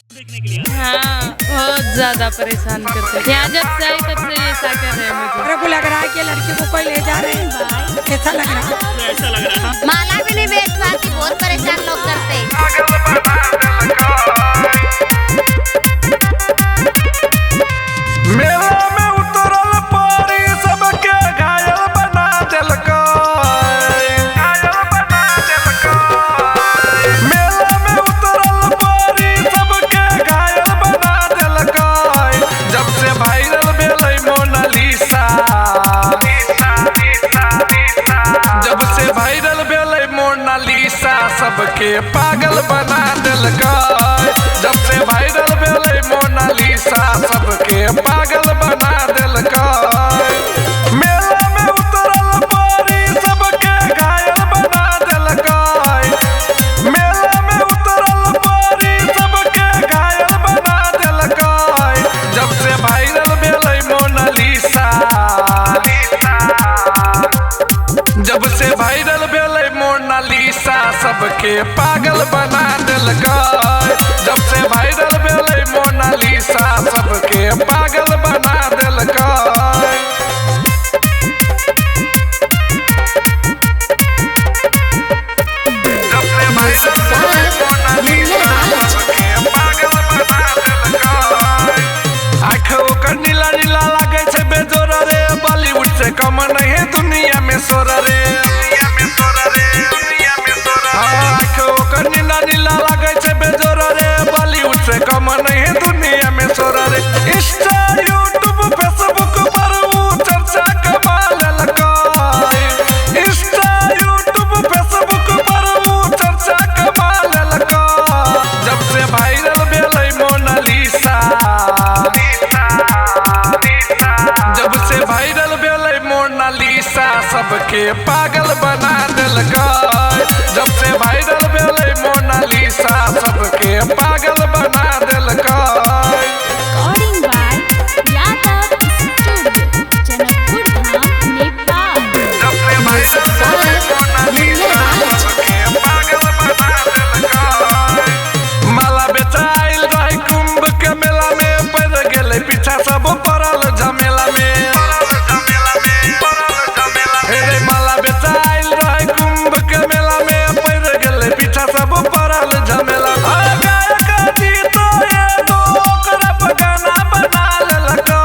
हाँ, बहुत ज्यादा परेशान करते हैं। यहाँ जब से आई तब से ऐसा कर रहे हैं मुझे। मेरे को लग रहा है कि लड़की को कोई ले जा रहे हैं, ऐसा लग रहा है। माला भी नहीं बेच पाती, बहुत परेशान लोग करते हैं। मेला में उतरल पारी सबके घायल बना देलकै। मेला में उतरल पारी सबके घायल बना देलकै। जब से वायरल भेलै मोनालिसा, जब से वायरल भेलै मोनालिसा सबके पागल बना देलकै। जब से वायरल भेलै मोनालिसा सबके पागल बना देलकै। मेला में उतरल पारी सबके घायल बना देलकै। मेला में उतरल पारी सबके घायल बना देलकै। जब से वायरल भेलै मोनालिसा, जब से वायरल भेलै मोनालिसा सबके पागल बना देलकै। जब से वायरल भेलै मोनालिसा सबके पागल बना देलकै। जब से वायरल भेलै मोनालिसा सबके पागल बना देलकै। आँख ओकर नीला नीला लागै छै बेजोर रे, बॉलीवुड से कम नहीं दुनिया में सोर रे। आँख ओकर नीला नीला लागै छै बेजोर रे, बॉलीवुड से कम नहीं दुनिया में सोर रे। इंस्टा यूट्यूब फेसबुक पर ऊ चर्चा कमा लेलकै। इंस्टा यूट्यूब फेसबुक पर ऊ चर्चा कमा लेलकै। जब से वायरल भेलै मोनालिसा, जब से वायरल भेलै मोनालिसा सबके पागल बना देलकै। जब से वायरल भेलै मोनालिसा सबके पागल बना देलकै। Recording by Yadav Studio, Janakpur Dham, Nepal. जब से वायरल भेलै मोनालिसा सबके पागल बना देलकै। माला बेचाइल रही कुंभ के मेला में, पड़ गेलै पीछा सब पड़ल झमेला में। रे माला बेचाइल रही कुंभ के मेला में, पड़ गेलै पीछा सब पड़ल झमेला। गायक जीतो एगो ओकरा पर गाना बना लेलकै।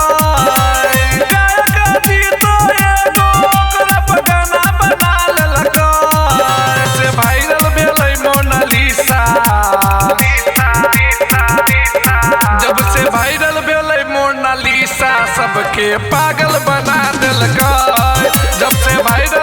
गायक जीतो एगो ओकरा पर गाना बना लेलकै। से वायरल भेलै मोनालिसा, जब से वायरल भेलै मोनालिसा सबके पागल बना देलकै। जब से वायरल